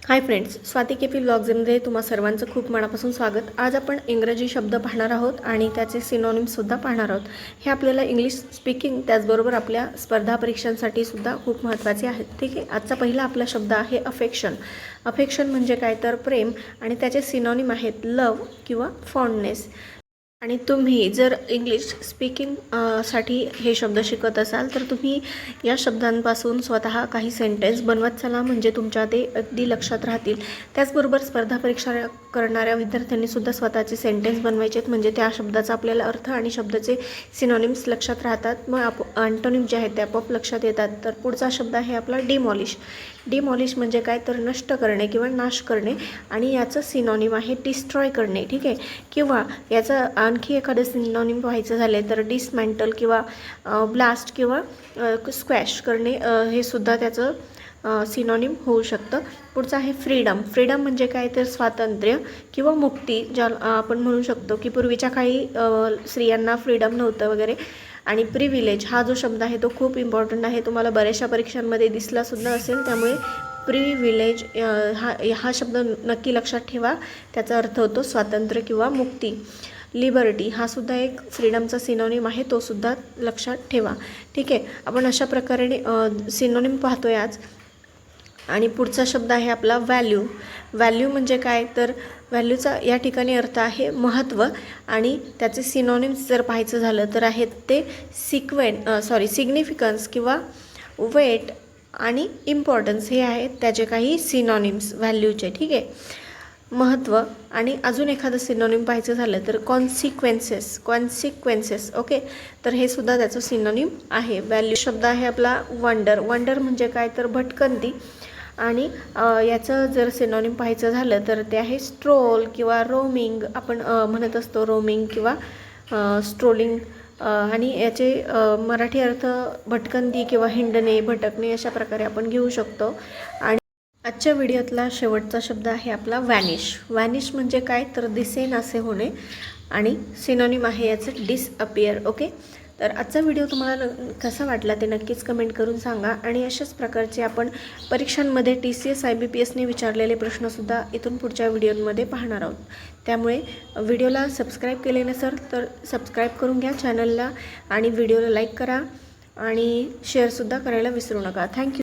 Hi friends, Swati KP ब्लॉग्समध्ये तुम्हा सर्वांचं खूप मनापासून स्वागत। आज आपण इंग्रजी शब्द पाहणार आहोत आणि त्याचे सिनोनिम्ससुद्धा पाहणार आहोत। हे आपल्याला इंग्लिश स्पीकिंग त्याचबरोबर आपल्या स्पर्धा परीक्षांसाठी सुद्धा खूप महत्त्वाचे आहेत। ठीक आहे, आजचा पहिला आपला शब्द आहे अफेक्शन। अफेक्शन म्हणजे काय तर प्रेम आणि त्याचे सिनोनिम आहेत लव किंवा फॉन्डनेस। आणि तुम्ही जर इंग्लिश स्पीकिंग साठी हे शब्द शिकत असाल तर तुम्ही या शब्दांपासून स्वतः काही सेंटेन्स बनवत चला, म्हणजे तुमच्या ते अगदी लक्षात राहतील। त्याचबरोबर स्पर्धा परीक्षा करणाऱ्या विद्यार्थ्यांनी सुद्धा स्वतःचे सेंटेन्स बनवायचे आहेत, म्हणजे त्या शब्दाचा आपल्याला अर्थ आणि शब्दाचे सिनोनिम्स लक्षात राहतात। मग अँटोनिम जे आहेत ते आपोआप लक्षात येतात। तर पुढचा शब्द आहे आपला डिमॉलिश। डिमॉलिश म्हणजे काय तर नष्ट करणे किंवा नाश करणे, आणि याचं सिनोनिम आहे डिस्ट्रॉय करणे। ठीक आहे, किंवा याचं आणखी एखादं सिनोनिम व्हायचं झाले तर डिसमेंटल किंवा ब्लास्ट किंवा स्क्वॅश करणे, हे सुद्धा त्याचं सिनोनिम होऊ शकतं। पुढचं आहे फ्रीडम। फ्रीडम म्हणजे काय तर स्वातंत्र्य किंवा मुक्ती, ज्या आपण म्हणू शकतो की पूर्वीच्या काळी स्त्रियांना फ्रीडम नव्हतं वगैरे। आणि प्रिव्हिलेज हा जो शब्द आहे तो खूप इम्पॉर्टंट आहे, तुम्हाला बऱ्याचशा परीक्षांमध्ये दिसलासुद्धा असेल, त्यामुळे प्रिव्हिलेज हा शब्द नक्की लक्षात ठेवा। त्याचा अर्थ होतो स्वातंत्र्य किंवा मुक्ती। लिबर्टी हा सुद्धा एक फ्रीडमचा सिनोनिम आहे, तो सुद्धा लक्षात ठेवा। ठीक आहे, आपण अशा प्रकारे सिनोनिम पाहतोय आज। आणि पुढचा शब्द आहे आपला व्हॅल्यू। व्हॅल्यू म्हणजे काय तर व्हॅल्यूचा या ठिकाणी अर्थ आहे महत्त्व, आणि त्याचे सिनोनिम्स जर पाहायचं झालं तर आहेत ते सिग्निफिकन्स किंवा वेट आणि इम्पॉर्टन्स, हे आहेत त्याचे काही सिनोनिम्स व्हॅल्यूचे। ठीक आहे, महत्त्व। आणि अजून एखादं सिनोनिम पाहायचं झालं तर कॉन्सिक्वेन्सेस। ओके, तर हे सुद्धा त्याचं सिनोनिम आहे। व्हॅल्यू शब्द आहे आपला वंडर। वंडर म्हणजे काय तर भटकंती, आणि याचं जर सिनोनिम पाहायचं झालं तर ते आहे स्ट्रोल किंवा रोमिंग। आपण म्हणत असतो रोमिंग किंवा स्ट्रोलिंग, आणि याचे मराठी अर्थ भटकंती किंवा हिंडणे, भटकणे अशा प्रकारे आपण घेऊ शकतो। आणि आजच्या व्हिडिओतला शेवटचा शब्द आहे आपला व्हॅनिश। व्हॅनिश म्हणजे काय तर दिसेनासे होणे, आणि सिनोनिम आहे याचं डिसअपियर। ओके, तर आजचा व्हिडिओ तुम्हाला कसा वाटला ते नक्कीच कमेंट करून सांगा। आणि अशाच प्रकारचे आपण परीक्षांमध्ये TCS IBPSने विचारलेले प्रश्नसुद्धा इथून पुढच्या व्हिडिओमध्ये पाहणार आहोत। त्यामुळे व्हिडिओला सबस्क्राईब केले नसेल तर सबस्क्राईब करून घ्या चॅनलला, आणि व्हिडिओला लाईक करा आणि शेअरसुद्धा करायला विसरू नका। थँक्यू।